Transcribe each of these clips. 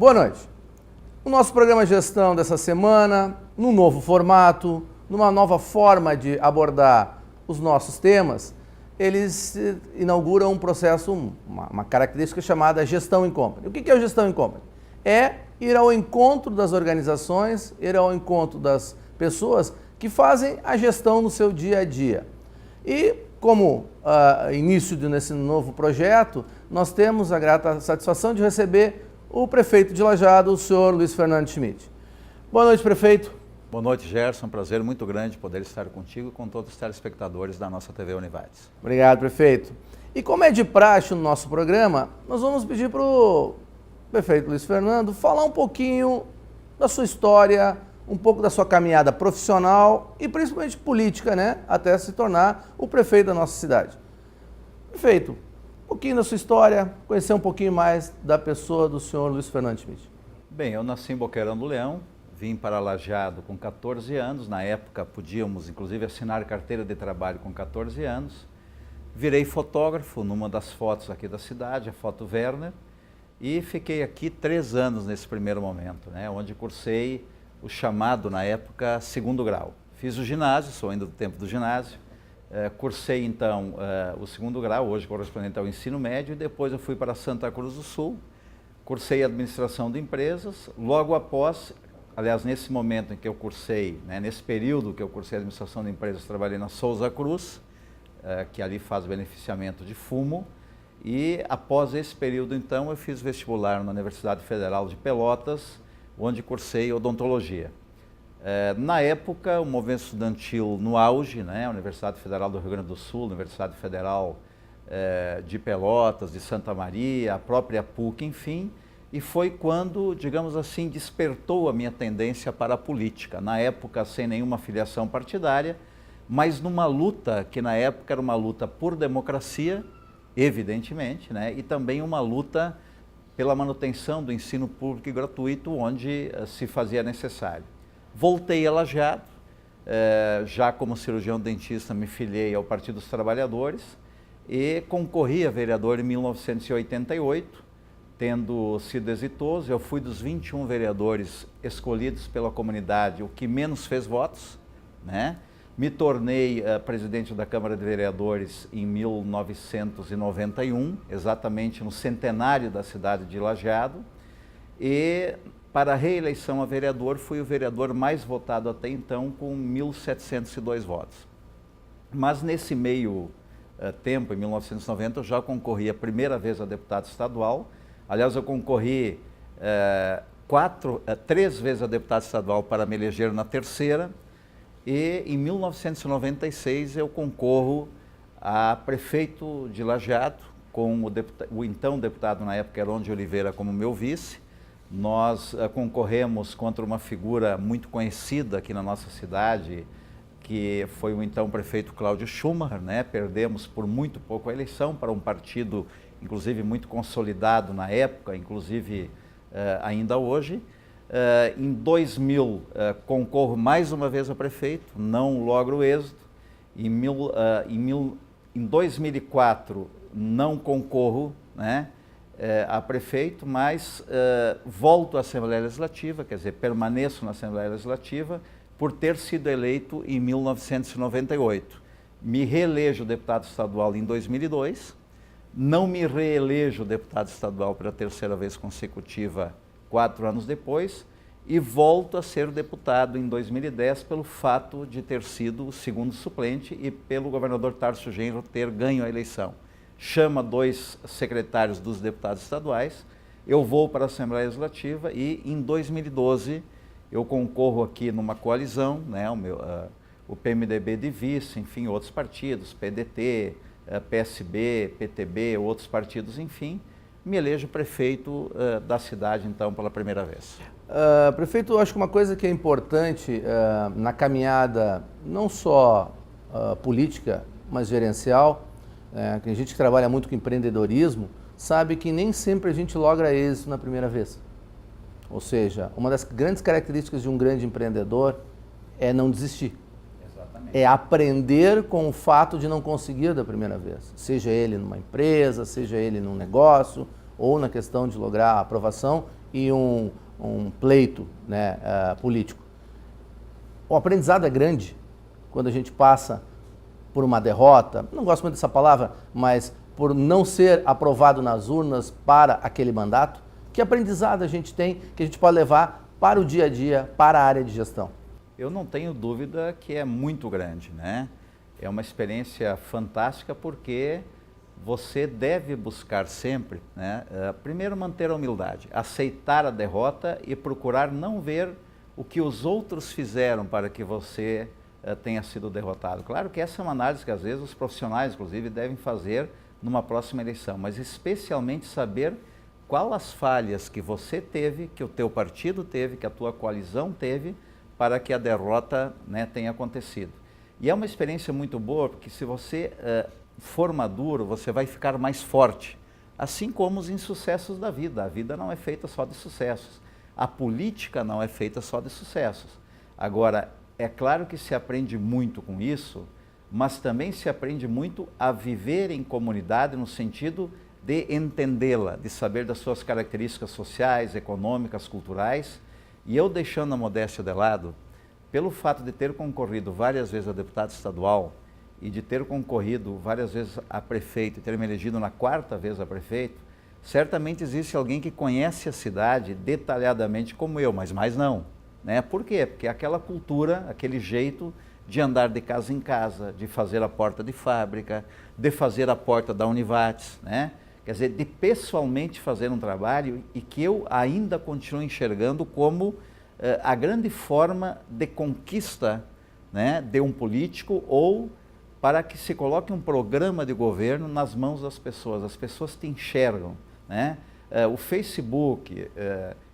Boa noite. O nosso programa Gestão dessa semana, num novo formato, numa nova forma de abordar os nossos temas, eles inauguram um processo, uma característica chamada Gestão em Company. O que é o Gestão em Company? É ir ao encontro das organizações, ir ao encontro das pessoas que fazem a gestão no seu dia a dia. E como início nesse novo projeto, nós temos a grata satisfação de receber o prefeito de Lajeado, o senhor Luiz Fernando Schmidt. Boa noite, prefeito. Boa noite, Gerson. Um prazer muito grande poder estar contigo e com todos os telespectadores da nossa TV Univates. Obrigado, prefeito. E como é de praxe no nosso programa, nós vamos pedir para o prefeito Luiz Fernando falar um pouquinho da sua história, um pouco da sua caminhada profissional e principalmente política, né? Até se tornar o prefeito da nossa cidade. Prefeito, um pouquinho da sua história, conhecer um pouquinho mais da pessoa do senhor Luiz Fernando Schmidt. Bem, eu nasci em Boqueirão do Leão, vim para Lajeado com 14 anos, na época podíamos inclusive assinar carteira de trabalho com 14 anos, virei fotógrafo numa das fotos aqui da cidade, a foto Werner, e fiquei aqui 3 anos nesse primeiro momento, né, onde cursei o chamado na época segundo grau. Fiz o ginásio, sou ainda do tempo do ginásio, cursei então o segundo grau, hoje correspondente ao ensino médio, e depois eu fui para Santa Cruz do Sul, cursei administração de empresas, logo após, aliás nesse momento em que eu cursei, né, nesse período que eu cursei administração de empresas, trabalhei na Souza Cruz, que ali faz beneficiamento de fumo, e após esse período então eu fiz vestibular na Universidade Federal de Pelotas, onde cursei odontologia. Na época, o movimento estudantil no auge, né, a Universidade Federal do Rio Grande do Sul, a Universidade Federal de Pelotas, de Santa Maria, a própria PUC, enfim, e foi quando, digamos assim, despertou a minha tendência para a política. Na época, sem nenhuma filiação partidária, mas numa luta que na época era uma luta por democracia, evidentemente, né, e também uma luta pela manutenção do ensino público e gratuito, onde se fazia necessário. Voltei a Lajeado, já como cirurgião dentista me filiei ao Partido dos Trabalhadores e concorri a vereador em 1988, tendo sido exitoso. Eu fui dos 21 vereadores escolhidos pela comunidade, o que menos fez votos, né? Me tornei presidente da Câmara de Vereadores em 1991, exatamente no centenário da cidade de Lajeado, e para a reeleição a vereador fui o vereador mais votado até então, com 1.702 votos. Mas nesse meio tempo, em 1990, eu já concorri a primeira vez a deputado estadual. Aliás, eu concorri 3 vezes a deputado estadual para me eleger na terceira, e em 1996 eu concorro a prefeito de Lajeado, com o então deputado na época, Heron de Oliveira, como meu vice. Nós concorremos contra uma figura muito conhecida aqui na nossa cidade, que foi o então prefeito Cláudio Schumacher, né? Perdemos por muito pouco a eleição para um partido, inclusive muito consolidado na época, inclusive ainda hoje. Em 2000 concorro mais uma vez a prefeito, não logro êxito. Em 2004 não concorro, né, a prefeito, mas volto à Assembleia Legislativa, quer dizer, permaneço na Assembleia Legislativa por ter sido eleito em 1998. Me reelejo deputado estadual em 2002, não me reelejo deputado estadual pela terceira vez consecutiva 4 anos depois, e volto a ser deputado em 2010 pelo fato de ter sido o segundo suplente e pelo governador Tarso Genro ter ganho a eleição. Chama 2 secretários dos deputados estaduais, eu vou para a Assembleia Legislativa e em 2012 eu concorro aqui numa coalizão, né, o PMDB de vice, enfim, outros partidos, PDT, PSB, PTB, outros partidos, enfim, me elejo prefeito da cidade, então, pela primeira vez. Prefeito, eu acho que uma coisa que é importante na caminhada, não só política, mas gerencial, que a gente que trabalha muito com empreendedorismo, sabe que nem sempre a gente logra êxito na primeira vez. Ou seja, uma das grandes características de um grande empreendedor é não desistir. Exatamente. É aprender com o fato de não conseguir da primeira vez. Seja ele numa empresa, seja ele num negócio, ou na questão de lograr a aprovação e um pleito, né, político. O aprendizado é grande quando a gente passa por uma derrota, não gosto muito dessa palavra, mas por não ser aprovado nas urnas para aquele mandato. Que aprendizado a gente tem que a gente pode levar para o dia a dia, para a área de gestão? Eu não tenho dúvida que é muito grande, né? É uma experiência fantástica porque você deve buscar sempre, né? Primeiro manter a humildade, aceitar a derrota e procurar não ver o que os outros fizeram para que você tenha sido derrotado. Claro que essa é uma análise que às vezes os profissionais, inclusive, devem fazer numa próxima eleição, mas especialmente saber quais as falhas que você teve, que o teu partido teve, que a tua coalizão teve, para que a derrota, né, tenha acontecido. E é uma experiência muito boa, porque se você for maduro, você vai ficar mais forte, assim como os insucessos da vida. A vida não é feita só de sucessos, a política não é feita só de sucessos. Agora, é claro que se aprende muito com isso, mas também se aprende muito a viver em comunidade no sentido de entendê-la, de saber das suas características sociais, econômicas, culturais. E eu, deixando a modéstia de lado, pelo fato de ter concorrido várias vezes a deputado estadual e de ter concorrido várias vezes a prefeito e ter me elegido na 4ª vez a prefeito, certamente existe alguém que conhece a cidade detalhadamente como eu, mas mais não, né? Por quê? Porque aquela cultura, aquele jeito de andar de casa em casa, de fazer a porta de fábrica, de fazer a porta da Univates, né? Quer dizer, de pessoalmente fazer um trabalho e que eu ainda continuo enxergando como a grande forma de conquista, né, de um político, ou para que se coloque um programa de governo nas mãos das pessoas. As pessoas te enxergam, né? O Facebook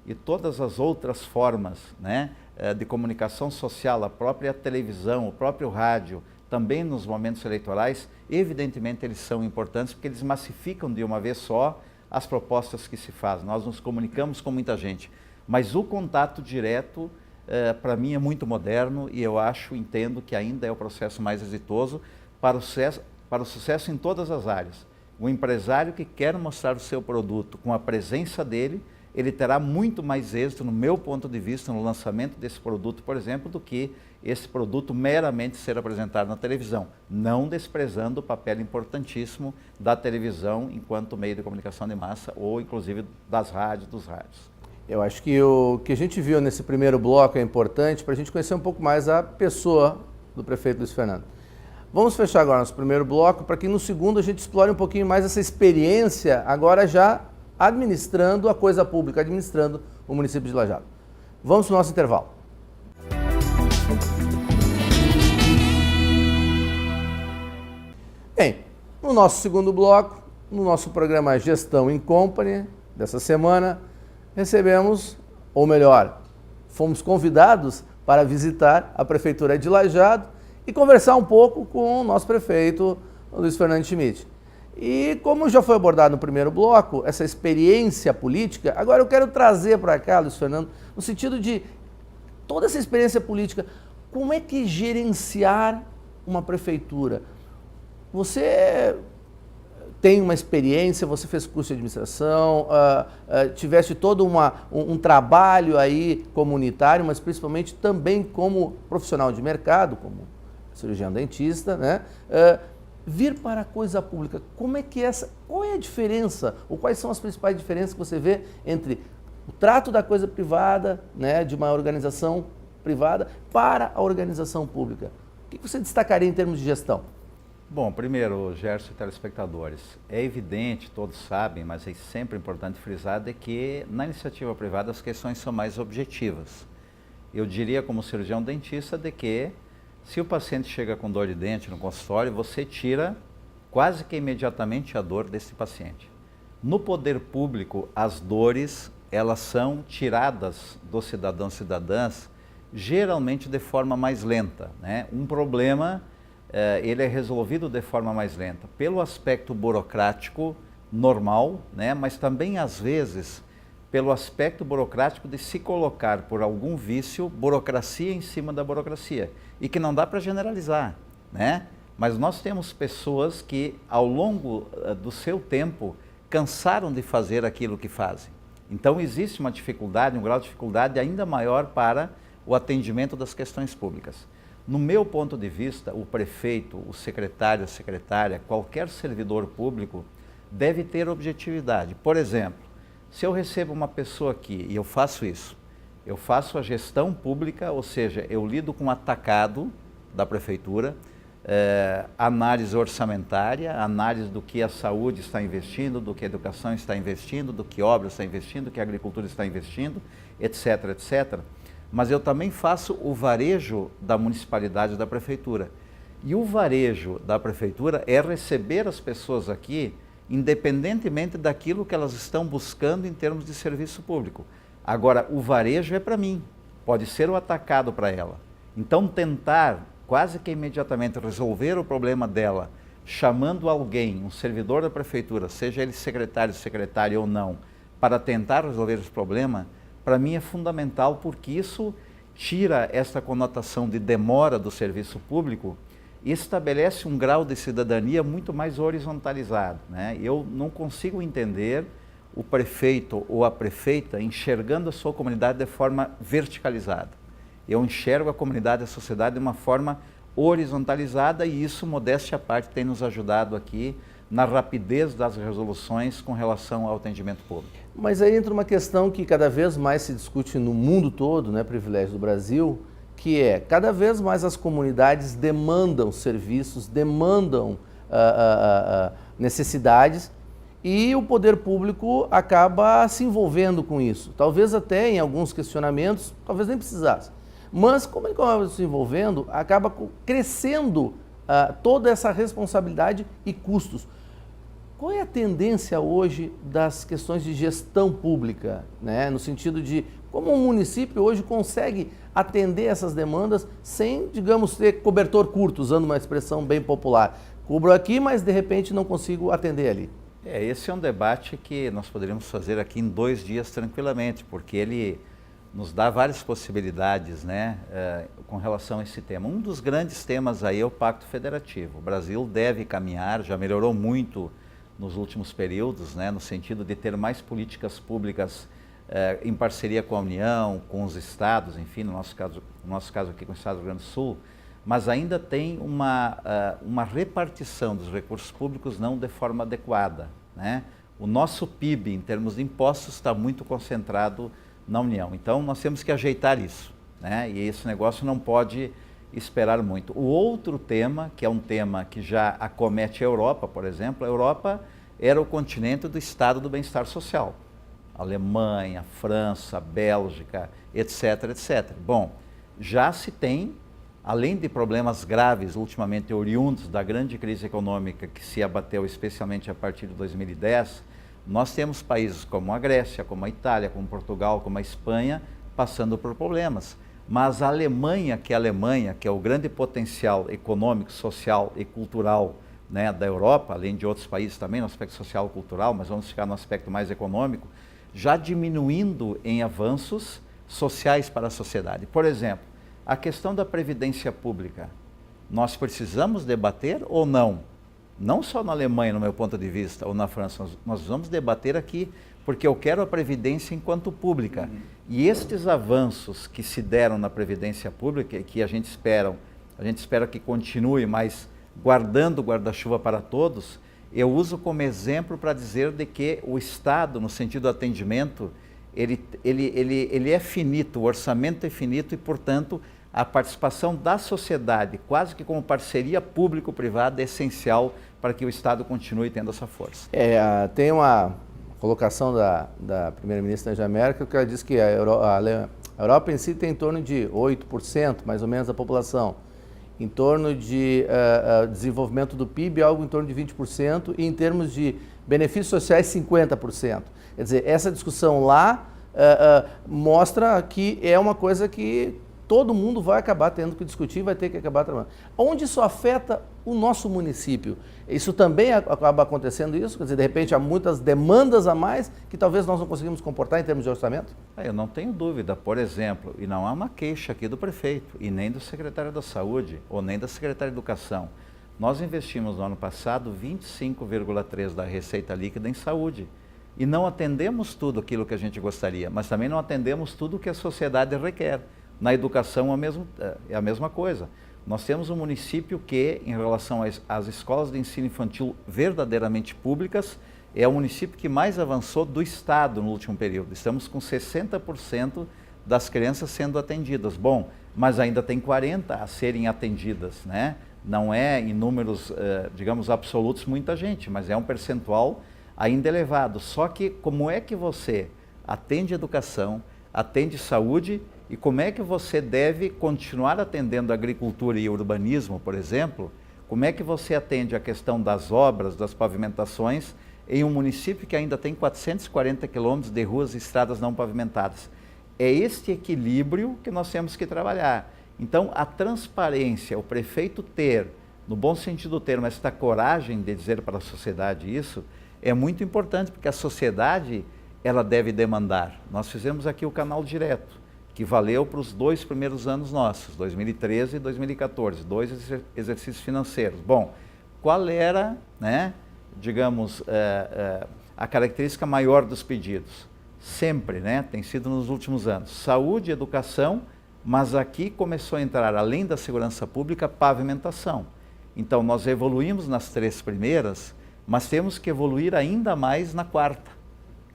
e todas as outras formas, né, de comunicação social, a própria televisão, o próprio rádio, também nos momentos eleitorais, evidentemente eles são importantes porque eles massificam de uma vez só as propostas que se fazem. Nós nos comunicamos com muita gente, mas o contato direto, para mim, é muito moderno e eu entendo que ainda é o processo mais exitoso para o sucesso em todas as áreas. O empresário que quer mostrar o seu produto com a presença dele, ele terá muito mais êxito, no meu ponto de vista, no lançamento desse produto, por exemplo, do que esse produto meramente ser apresentado na televisão, não desprezando o papel importantíssimo da televisão enquanto meio de comunicação de massa, ou inclusive das rádios, dos rádios. Eu acho que o que a gente viu nesse primeiro bloco é importante para a gente conhecer um pouco mais a pessoa do prefeito Luiz Fernando. Vamos fechar agora nosso primeiro bloco para que no segundo a gente explore um pouquinho mais essa experiência, agora já administrando a coisa pública, administrando o município de Lajeado. Vamos para o nosso intervalo. Bem, no nosso segundo bloco, no nosso programa Gestão in Company dessa semana, recebemos, ou melhor, fomos convidados para visitar a Prefeitura de Lajeado e conversar um pouco com o nosso prefeito, Luiz Fernando Schmidt. E como já foi abordado no primeiro bloco, essa experiência política, agora eu quero trazer para cá, Luiz Fernando, no sentido de toda essa experiência política, como é que gerenciar uma prefeitura? Você tem uma experiência, você fez curso de administração, tiveste todo um trabalho aí comunitário, mas principalmente também como profissional de mercado, como cirurgião dentista, né? Vir para a coisa pública, qual é a diferença, ou quais são as principais diferenças que você vê entre o trato da coisa privada, né, de uma organização privada, para a organização pública? O que você destacaria em termos de gestão? Bom, primeiro, Gerson e telespectadores, é evidente, todos sabem, mas é sempre importante frisar de que na iniciativa privada as questões são mais objetivas. Eu diria, como cirurgião dentista, de que se o paciente chega com dor de dente no consultório, você tira quase que imediatamente a dor desse paciente. No poder público, as dores, elas são tiradas dos cidadãos e cidadãs, geralmente de forma mais lenta, né? Um problema, ele é resolvido de forma mais lenta, pelo aspecto burocrático normal, né? Mas também, às vezes, pelo aspecto burocrático de se colocar por algum vício, burocracia em cima da burocracia, e que não dá para generalizar, né? Mas nós temos pessoas que, ao longo do seu tempo, cansaram de fazer aquilo que fazem. Então existe uma dificuldade, um grau de dificuldade ainda maior para o atendimento das questões públicas. No meu ponto de vista, o prefeito, o secretário, a secretária, qualquer servidor público deve ter objetividade. Por exemplo, se eu recebo uma pessoa aqui e eu faço isso, eu faço a gestão pública, ou seja, eu lido com o atacado da prefeitura, análise orçamentária, análise do que a saúde está investindo, do que a educação está investindo, do que obra está investindo, do que a agricultura está investindo, etc, etc. Mas eu também faço o varejo da municipalidade da prefeitura. E o varejo da prefeitura é receber as pessoas aqui, independentemente daquilo que elas estão buscando em termos de serviço público. Agora, o varejo é para mim, pode ser o atacado para ela. Então, tentar quase que imediatamente resolver o problema dela, chamando alguém, um servidor da prefeitura, seja ele secretário, secretária ou não, para tentar resolver esse problema, para mim é fundamental, porque isso tira essa conotação de demora do serviço público e estabelece um grau de cidadania muito mais horizontalizado, né? Eu não consigo entender o prefeito ou a prefeita enxergando a sua comunidade de forma verticalizada. Eu enxergo a comunidade e a sociedade de uma forma horizontalizada e isso, modéstia à parte, tem nos ajudado aqui na rapidez das resoluções com relação ao atendimento público. Mas aí entra uma questão que cada vez mais se discute no mundo todo, né, privilégio do Brasil, que é cada vez mais as comunidades demandam serviços, demandam necessidades e o poder público acaba se envolvendo com isso. Talvez até em alguns questionamentos, talvez nem precisasse. Mas como ele acaba se envolvendo, acaba crescendo toda essa responsabilidade e custos. Qual é a tendência hoje das questões de gestão pública, né? No sentido de como o município hoje consegue atender essas demandas sem, digamos, ter cobertor curto, usando uma expressão bem popular. Cubro aqui, mas de repente não consigo atender ali. Esse é um debate que nós poderíamos fazer aqui em 2 dias tranquilamente, porque ele nos dá várias possibilidades, né, com relação a esse tema. Um dos grandes temas aí é o Pacto Federativo. O Brasil deve caminhar, já melhorou muito nos últimos períodos, né, no sentido de ter mais políticas públicas em parceria com a União, com os estados, enfim, no nosso caso aqui com o Estado do Rio Grande do Sul, mas ainda tem uma repartição dos recursos públicos não de forma adequada, né? O nosso PIB, em termos de impostos, está muito concentrado na União. Então, nós temos que ajeitar isso, né? E esse negócio não pode esperar muito. O outro tema, que é um tema que já acomete a Europa, por exemplo, a Europa era o continente do estado do bem-estar social. Alemanha, França, Bélgica, etc, etc. Bom, já se tem, além de problemas graves ultimamente oriundos da grande crise econômica que se abateu especialmente a partir de 2010, nós temos países como a Grécia, como a Itália, como Portugal, como a Espanha, passando por problemas. Mas a Alemanha, que é o grande potencial econômico, social e cultural, né, da Europa, além de outros países também no aspecto social e cultural, mas vamos ficar no aspecto mais econômico, já diminuindo em avanços sociais para a sociedade. Por exemplo, a questão da previdência pública. Nós precisamos debater ou não? Não só na Alemanha, no meu ponto de vista, ou na França, nós vamos debater aqui, porque eu quero a Previdência enquanto pública. E estes avanços que se deram na Previdência Pública, que a gente espera que continue, mas guardando o guarda-chuva para todos, eu uso como exemplo para dizer de que o Estado, no sentido do atendimento, ele é finito, o orçamento é finito e, portanto, a participação da sociedade, quase que como parceria público-privada, é essencial para que o Estado continue tendo essa força. Tem uma colocação da primeira-ministra Angela Merkel que ela diz que a Europa em si tem em torno de 8%, mais ou menos, da população. Em torno de desenvolvimento do PIB, algo em torno de 20%, e em termos de benefícios sociais, 50%. Quer dizer, essa discussão lá mostra que é uma coisa que todo mundo vai acabar tendo que discutir, vai ter que acabar trabalhando. Onde isso afeta o nosso município? Isso também acaba acontecendo isso? Quer dizer, de repente há muitas demandas a mais que talvez nós não conseguimos comportar em termos de orçamento? Eu não tenho dúvida, por exemplo, e não há uma queixa aqui do prefeito, e nem do secretário da Saúde, ou nem da secretária de Educação, Nós investimos no ano passado 25,3% da receita líquida em saúde. E não atendemos tudo aquilo que a gente gostaria, mas também não atendemos tudo o que a sociedade requer. Na educação é a mesma coisa. Nós temos um município que, em relação às escolas de ensino infantil verdadeiramente públicas, é o município que mais avançou do estado no último período. Estamos com 60% das crianças sendo atendidas. Bom, mas ainda tem 40% a serem atendidas, né? Não é em números, digamos, absolutos muita gente, mas é um percentual ainda elevado. Só que como é que você atende educação, atende saúde e como é que você deve continuar atendendo agricultura e urbanismo, por exemplo? Como é que você atende a questão das obras, das pavimentações em um município que ainda tem 440 quilômetros de ruas e estradas não pavimentadas? É este equilíbrio que nós temos que trabalhar. Então, a transparência, o prefeito ter, no bom sentido do termo, esta coragem de dizer para a sociedade isso, é muito importante, porque a sociedade, ela deve demandar. Nós fizemos aqui o canal direto, que valeu para os 2 primeiros anos nossos, 2013 e 2014, 2 exercícios financeiros. Bom, qual era, né, digamos, a característica maior dos pedidos? Sempre, né, tem sido nos últimos anos, saúde, educação, mas aqui começou a entrar, além da segurança pública, pavimentação. Então, nós evoluímos nas 3 primeiras, mas temos que evoluir ainda mais na 4ª.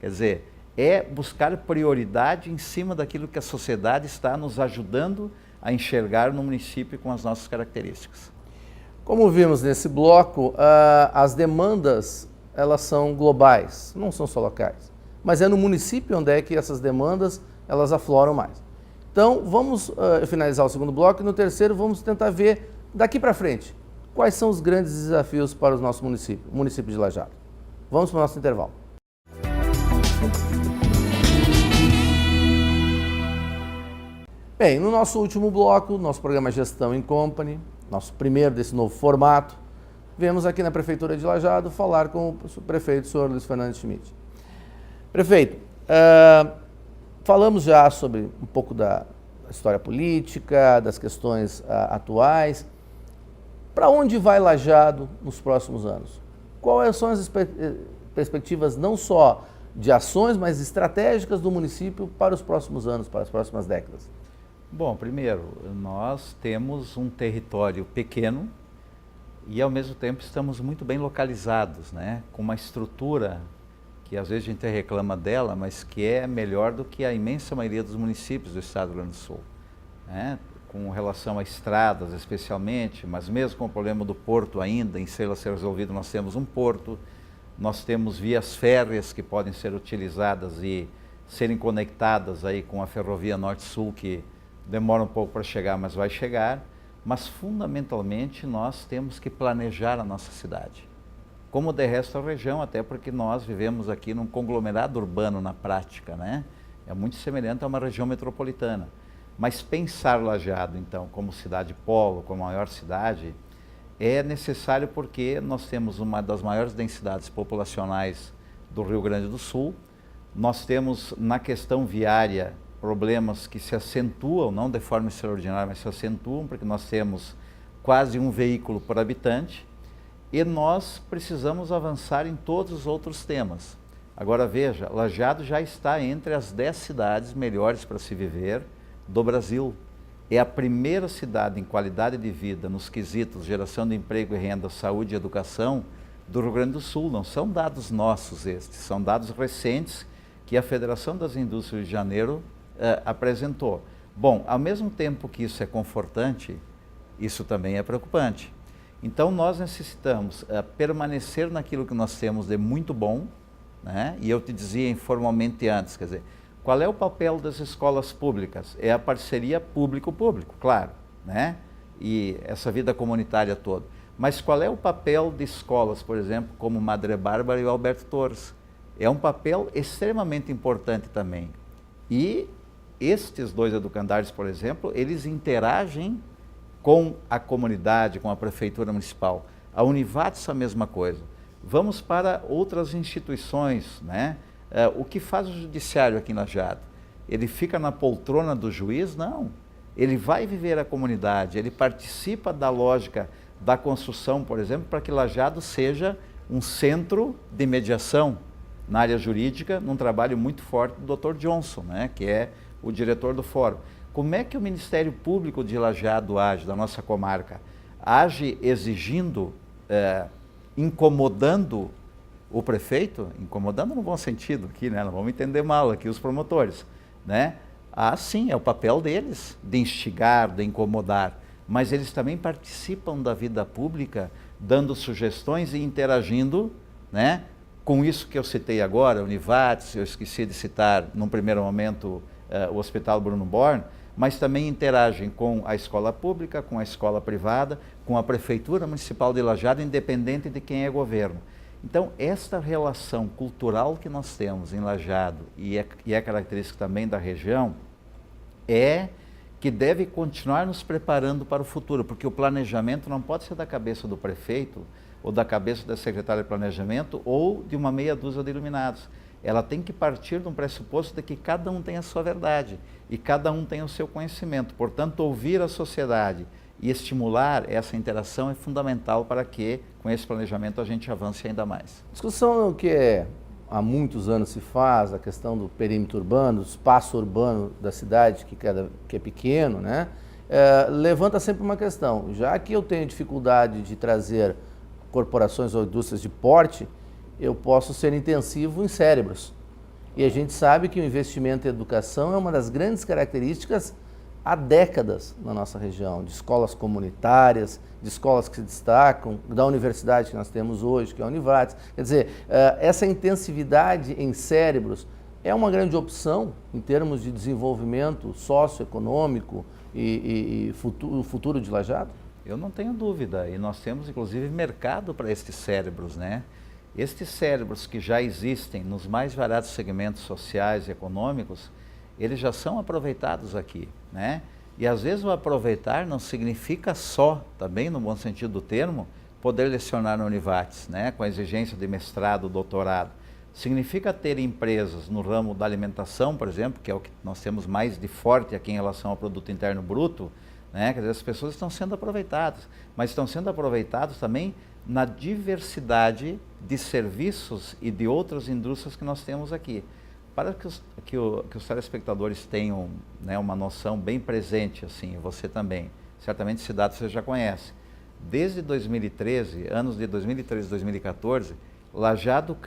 Quer dizer, é buscar prioridade em cima daquilo que a sociedade está nos ajudando a enxergar no município com as nossas características. Como vimos nesse bloco, as demandas, elas são globais, não são só locais. Mas é no município onde é que essas demandas, elas afloram mais. Então, vamos finalizar o segundo bloco e no terceiro vamos tentar ver, daqui para frente, quais são os grandes desafios para o nosso município, o município de Lajeado. Vamos para o nosso intervalo. Bem, no nosso último bloco, nosso programa Gestão em Company, nosso primeiro desse novo formato, viemos aqui na Prefeitura de Lajeado falar com o prefeito, o senhor Luiz Fernando Schmidt. Prefeito, falamos já sobre um pouco da história política, das questões atuais. Para onde vai Lajeado nos próximos anos? Quais são as perspectivas não só de ações, mas estratégicas do município para os próximos anos, para as próximas décadas? Bom, primeiro, nós temos um território pequeno e, ao mesmo tempo, estamos muito bem localizados, né? Com uma estrutura que às vezes a gente reclama dela, mas que é melhor do que a imensa maioria dos municípios do estado do Rio Grande do Sul, né? Com relação a estradas especialmente, mas mesmo com o problema do porto ainda, em ser resolvido, nós temos um porto, nós temos vias férreas que podem ser utilizadas e serem conectadas aí com a ferrovia Norte-Sul, que demora um pouco para chegar, mas vai chegar, mas fundamentalmente nós temos que planejar a nossa cidade. Como de resto a região, até porque nós vivemos aqui num conglomerado urbano na prática, né? É muito semelhante a uma região metropolitana. Mas pensar Lajeado, então, como cidade polo, como a maior cidade, é necessário porque nós temos uma das maiores densidades populacionais do Rio Grande do Sul. Nós temos, na questão viária, problemas que se acentuam, não de forma extraordinária, mas se acentuam, porque nós temos quase um veículo por habitante. E nós precisamos avançar em todos os outros temas. Agora veja, Lajeado já está entre as 10 cidades melhores para se viver do Brasil. É a primeira cidade em qualidade de vida nos quesitos geração de emprego e renda, saúde e educação do Rio Grande do Sul. Não são dados nossos estes, são dados recentes que a Federação das Indústrias do Rio de Janeiro apresentou. Bom, ao mesmo tempo que isso é confortante, isso também é preocupante. Então, nós necessitamos permanecer naquilo que nós temos de muito bom, né? E eu te dizia informalmente antes, quer dizer, qual é o papel das escolas públicas? É a parceria público-público, claro, né? E essa vida comunitária toda. Mas qual é o papel de escolas, por exemplo, como Madre Bárbara e o Alberto Torres? É um papel extremamente importante também. E estes 2 educandários, por exemplo, eles interagem com a comunidade, com a prefeitura municipal. A Univates a mesma coisa. Vamos para outras instituições, né? O que faz o judiciário aqui em Lajeado? Ele fica na poltrona do juiz? Não. Ele vai viver a comunidade, ele participa da lógica da construção, por exemplo, para que Lajeado seja um centro de mediação na área jurídica, num trabalho muito forte do Dr. Johnson, né, que é o diretor do fórum. Como é que o Ministério Público de Lajeado age, da nossa comarca? Age exigindo, incomodando o prefeito? Incomodando no bom sentido aqui, né? Não vamos entender mal aqui os promotores, né? Sim, é o papel deles, de instigar, de incomodar, mas eles também participam da vida pública, dando sugestões e interagindo, né? Com isso que eu citei agora, Univates, eu esqueci de citar num primeiro momento o Hospital Bruno Born, mas também interagem com a escola pública, com a escola privada, com a Prefeitura Municipal de Lajeado, independente de quem é governo. Então, esta relação cultural que nós temos em Lajeado, e é característica também da região, é que deve continuar nos preparando para o futuro, porque o planejamento não pode ser da cabeça do prefeito, ou da cabeça da secretária de planejamento, ou de uma meia dúzia de iluminados. Ela tem que partir de um pressuposto de que cada um tem a sua verdade, e cada um tem o seu conhecimento. Portanto, ouvir a sociedade e estimular essa interação é fundamental para que, com esse planejamento, a gente avance ainda mais. Discussão que há muitos anos se faz, a questão do perímetro urbano, do espaço urbano da cidade, que é pequeno, né? Levanta sempre uma questão. Já que eu tenho dificuldade de trazer corporações ou indústrias de porte, eu posso ser intensivo em cérebros. E a gente sabe que o investimento em educação é uma das grandes características há décadas na nossa região, de escolas comunitárias, de escolas que se destacam, da universidade que nós temos hoje, que é a Univates. Quer dizer, essa intensividade em cérebros é uma grande opção em termos de desenvolvimento socioeconômico e futuro de Lajeado? Eu não tenho dúvida, e nós temos inclusive mercado para estes cérebros, né? Estes cérebros que já existem nos mais variados segmentos sociais e econômicos, eles já são aproveitados aqui, né? E às vezes o aproveitar não significa só, também no bom sentido do termo, poder lecionar na Univates, né? Com a exigência de mestrado, doutorado. Significa ter empresas no ramo da alimentação, por exemplo, que é o que nós temos mais de forte aqui em relação ao produto interno bruto, né? Quer dizer, as pessoas estão sendo aproveitadas, mas estão sendo aproveitadas também na diversidade de serviços e de outras indústrias que nós temos aqui. Para que os telespectadores tenham, né, uma noção bem presente, assim, você também, certamente esse dado você já conhece. Desde 2013, anos de 2013 e 2014, Lajeado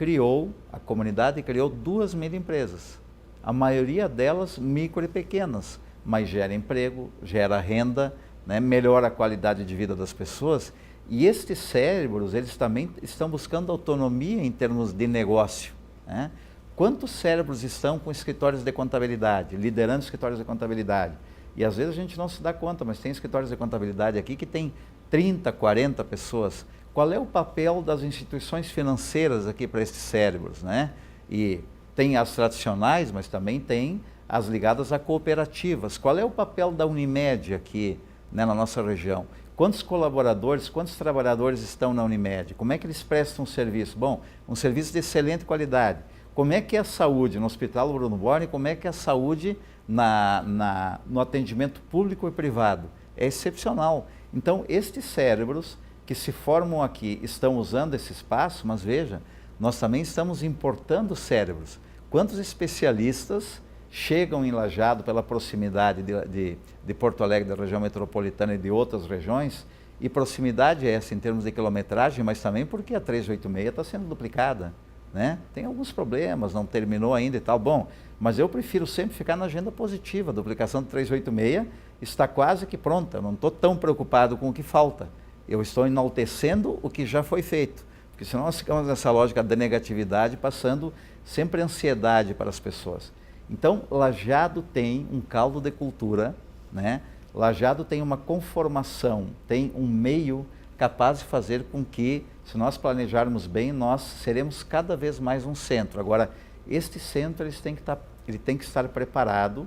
a comunidade criou 2.000 empresas. A maioria delas micro e pequenas, mas gera emprego, gera renda, né, melhora a qualidade de vida das pessoas. E estes cérebros, eles também estão buscando autonomia em termos de negócio, né? Quantos cérebros estão com escritórios de contabilidade, liderando escritórios de contabilidade? E às vezes a gente não se dá conta, mas tem escritórios de contabilidade aqui que tem 30, 40 pessoas. Qual é o papel das instituições financeiras aqui para esses cérebros, né? E tem as tradicionais, mas também tem as ligadas a cooperativas. Qual é o papel da Unimed aqui, né, na nossa região? Quantos colaboradores, quantos trabalhadores estão na Unimed? Como é que eles prestam um serviço? Bom, um serviço de excelente qualidade. Como é que é a saúde no Hospital Bruno Born? Como é que é a saúde no atendimento público e privado? É excepcional. Então, estes cérebros que se formam aqui estão usando esse espaço, mas veja, nós também estamos importando cérebros. Quantos especialistas chegam em Lajeado pela proximidade de Porto Alegre, da região metropolitana e de outras regiões, e proximidade é essa em termos de quilometragem, mas também porque a 386 está sendo duplicada, né? Tem alguns problemas, não terminou ainda e tal, bom, mas eu prefiro sempre ficar na agenda positiva. A duplicação do 386 está quase que pronta, eu não estou tão preocupado com o que falta, eu estou enaltecendo o que já foi feito, porque senão nós ficamos nessa lógica da negatividade, passando sempre ansiedade para as pessoas. Então, Lajeado tem um caldo de cultura, né? Lajeado tem uma conformação, tem um meio capaz de fazer com que, se nós planejarmos bem, nós seremos cada vez mais um centro. Agora, este centro ele tem que estar preparado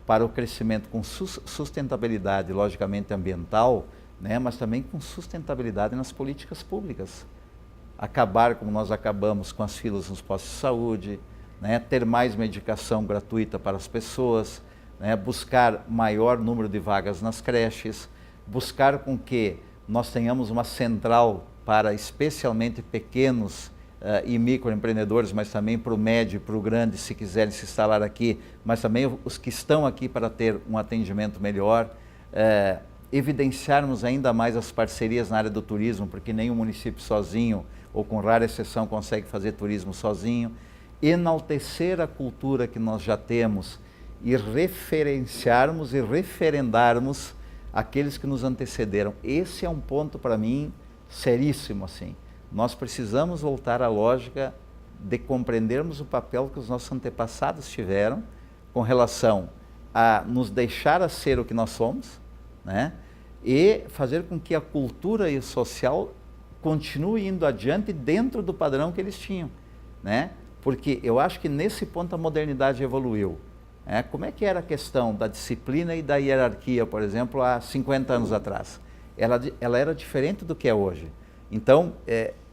para o crescimento com sustentabilidade, logicamente ambiental, né? Mas também com sustentabilidade nas políticas públicas. Acabar, como nós acabamos, com as filas nos postos de saúde, né? Ter mais medicação gratuita para as pessoas, né? Buscar maior número de vagas nas creches, buscar com que nós tenhamos uma central para especialmente pequenos e microempreendedores, mas também para o médio e para o grande, se quiserem se instalar aqui, mas também os que estão aqui para ter um atendimento melhor, evidenciarmos ainda mais as parcerias na área do turismo, porque nenhum município sozinho, ou com rara exceção, consegue fazer turismo sozinho, enaltecer a cultura que nós já temos e referenciarmos e referendarmos aqueles que nos antecederam. Esse é um ponto para mim seríssimo, assim. Nós precisamos voltar à lógica de compreendermos o papel que os nossos antepassados tiveram com relação a nos deixar a ser o que nós somos, né? E fazer com que a cultura e o social continue indo adiante dentro do padrão que eles tinham, né? Porque eu acho que nesse ponto a modernidade evoluiu. Como é que era a questão da disciplina e da hierarquia, por exemplo, há 50 anos atrás? Ela era diferente do que é hoje. Então,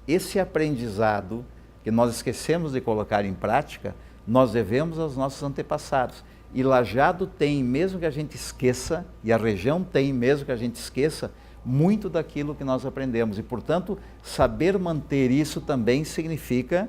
esse aprendizado que nós esquecemos de colocar em prática, nós devemos aos nossos antepassados. E Lajeado tem, mesmo que a gente esqueça, e a região tem, mesmo que a gente esqueça, muito daquilo que nós aprendemos. E, portanto, saber manter isso também significa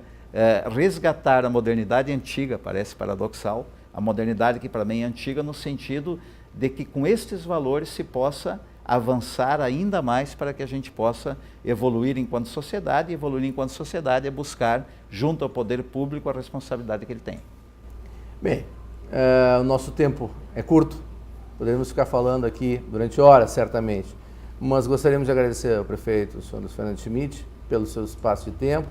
resgatar a modernidade antiga, parece paradoxal, a modernidade que para mim é antiga no sentido de que com estes valores se possa avançar ainda mais para que a gente possa evoluir enquanto sociedade, e evoluir enquanto sociedade é buscar, junto ao poder público, a responsabilidade que ele tem. Bem, o nosso tempo é curto, poderíamos ficar falando aqui durante horas, certamente, mas gostaríamos de agradecer ao prefeito, o senhor Luiz Fernando Schmidt, pelo seu espaço de tempo,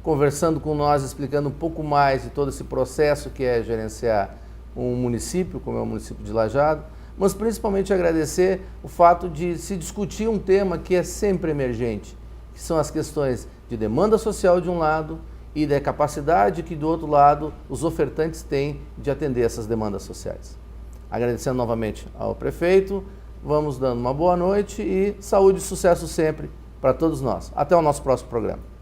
conversando com nós, explicando um pouco mais de todo esse processo que é gerenciar um município, como é o município de Lajeado, mas principalmente agradecer o fato de se discutir um tema que é sempre emergente, que são as questões de demanda social de um lado e da capacidade que do outro lado os ofertantes têm de atender essas demandas sociais. Agradecendo novamente ao prefeito, vamos dando uma boa noite e saúde e sucesso sempre para todos nós. Até o nosso próximo programa.